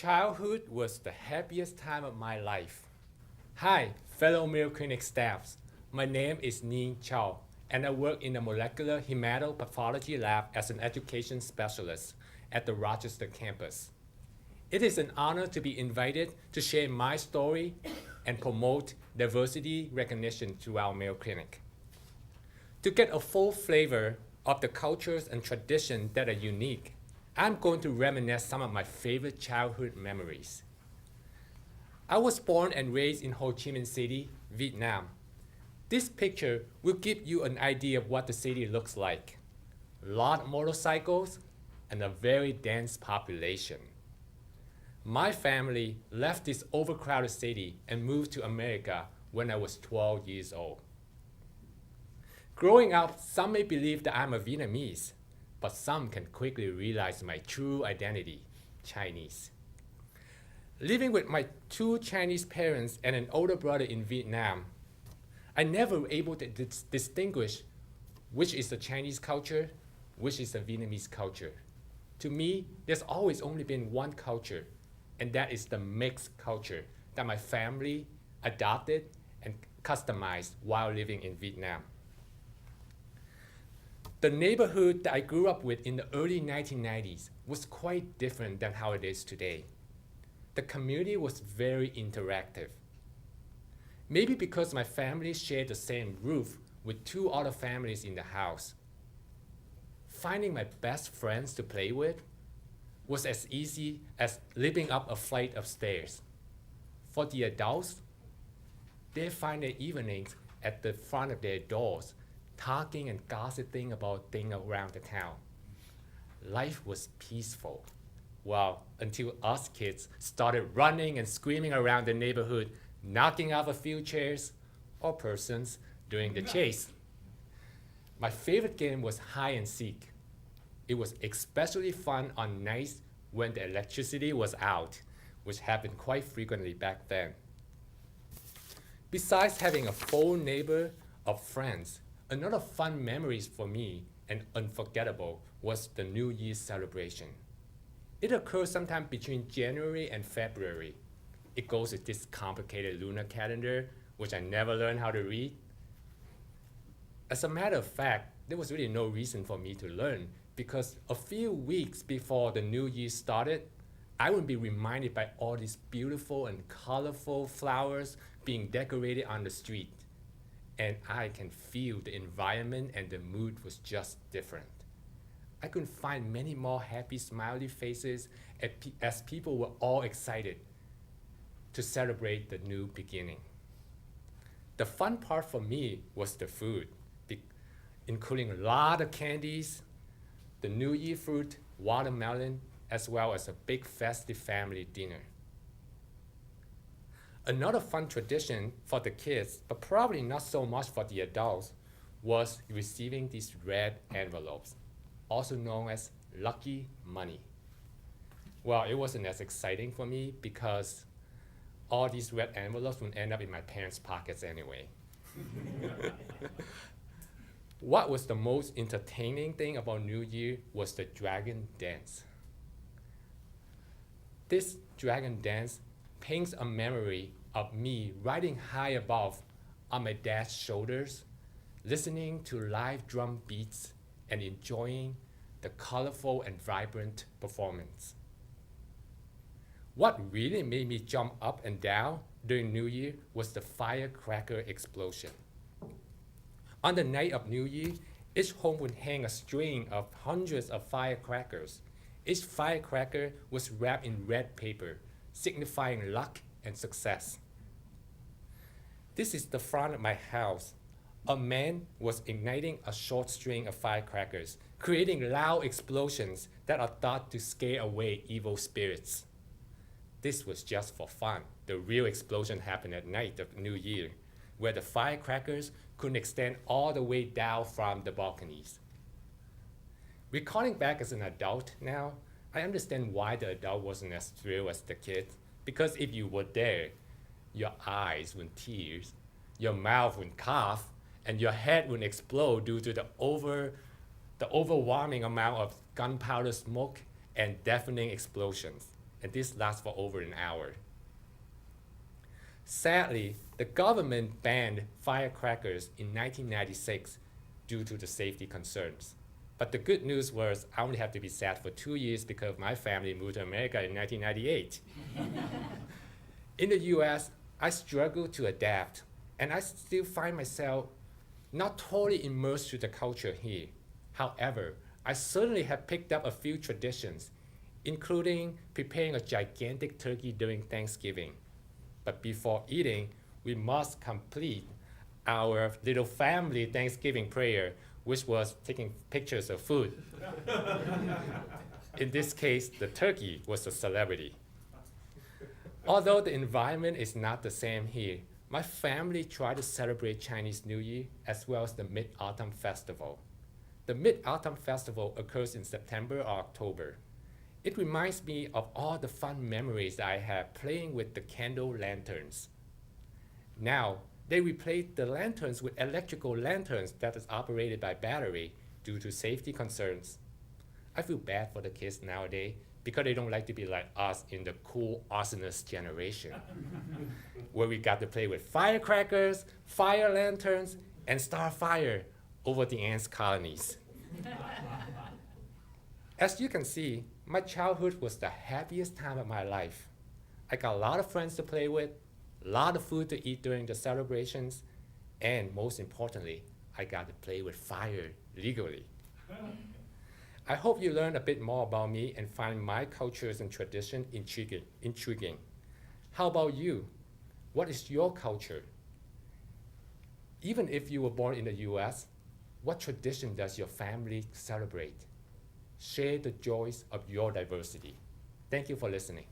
Childhood was the happiest time of my life. Hi, fellow Mayo Clinic staffs. My name is Ning Chao, and I work in the molecular hematopathology lab as an education specialist at the Rochester campus. It is an honor to be invited to share my story and promote diversity recognition throughout Mayo Clinic. To get a full flavor of the cultures and traditions that are unique, I'm going to reminisce some of my favorite childhood memories. I was born and raised in Ho Chi Minh City, Vietnam. This picture will give you an idea of what the city looks like. A lot of motorcycles and a very dense population. My family left this overcrowded city and moved to America when I was 12 years old. Growing up, some may believe that I'm a Vietnamese, but some can quickly realize my true identity, Chinese. Living with my two Chinese parents and an older brother in Vietnam, I never were able to distinguish which is the Chinese culture, which is the Vietnamese culture. To me, there's always only been one culture, and that is the mixed culture that my family adopted and customized while living in Vietnam. The neighborhood that I grew up with in the early 1990s was quite different than how it is today. The community was very interactive. Maybe because my family shared the same roof with two other families in the house. Finding my best friends to play with was as easy as leaping up a flight of stairs. For the adults, they find their evenings at the front of their doors, talking and gossiping about things around the town. Life was peaceful. Well, until us kids started running and screaming around the neighborhood, knocking off a few chairs or persons during the chase. My favorite game was hide and seek. It was especially fun on nights when the electricity was out, which happened quite frequently back then. Besides having a full neighbor of friends, another fun memories for me and unforgettable was the New Year's celebration. It occurs sometime between January and February. It goes with this complicated lunar calendar, which I never learned how to read. As a matter of fact, there was really no reason for me to learn because a few weeks before the New Year started, I would be reminded by all these beautiful and colorful flowers being decorated on the street. And I can feel the environment and the mood was just different. I could find many more happy smiley faces as people were all excited to celebrate the new beginning. The fun part for me was the food, including a lot of candies, the New Year fruit, watermelon, as well as a big festive family dinner. Another fun tradition for the kids, but probably not so much for the adults, was receiving these red envelopes, also known as lucky money. Well, it wasn't as exciting for me because all these red envelopes would end up in my parents' pockets anyway. What was the most entertaining thing about New Year was the dragon dance. This dragon dance paints a memory of me riding high above on my dad's shoulders, listening to live drum beats and enjoying the colorful and vibrant performance. What really made me jump up and down during New Year was the firecracker explosion. On the night of New Year, each home would hang a string of hundreds of firecrackers. Each firecracker was wrapped in red paper, signifying luck and success. This is the front of my house. A man was igniting a short string of firecrackers, creating loud explosions that are thought to scare away evil spirits. This was just for fun. The real explosion happened at night of New Year, where the firecrackers could extend all the way down from the balconies. Recalling back as an adult now, I understand why the adult wasn't as thrilled as the kid, because if you were there, your eyes would tears, your mouth would cough, and your head would explode due to the overwhelming amount of gunpowder smoke and deafening explosions. and this lasts for over an hour. Sadly, the government banned firecrackers in 1996 due to the safety concerns. But the good news was I only have to be sad for 2 years because my family moved to America in 1998. In the US, I struggled to adapt, and I still find myself not totally immersed to the culture here. However, I certainly have picked up a few traditions, including preparing a gigantic turkey during Thanksgiving. But before eating, we must complete our little family Thanksgiving prayer, which was taking pictures of food. In this case, the turkey was a celebrity. Although the environment is not the same here, my family tried to celebrate Chinese New Year as well as the Mid-Autumn Festival. The Mid-Autumn Festival occurs in September or October. It reminds me of all the fun memories I had playing with the candle lanterns. Now, they replaced the lanterns with electrical lanterns that is operated by battery due to safety concerns. I feel bad for the kids nowadays because they don't like to be like us in the cool arsonist generation, where we got to play with firecrackers, fire lanterns, and start fire over the ants' colonies. As you can see, my childhood was the happiest time of my life. I got a lot of friends to play with, a lot of food to eat during the celebrations, and most importantly, I got to play with fire legally. I hope you learn a bit more about me and find my cultures and tradition intriguing. How about you? What is your culture? Even if you were born in the US, what tradition does your family celebrate? Share the joys of your diversity. Thank you for listening.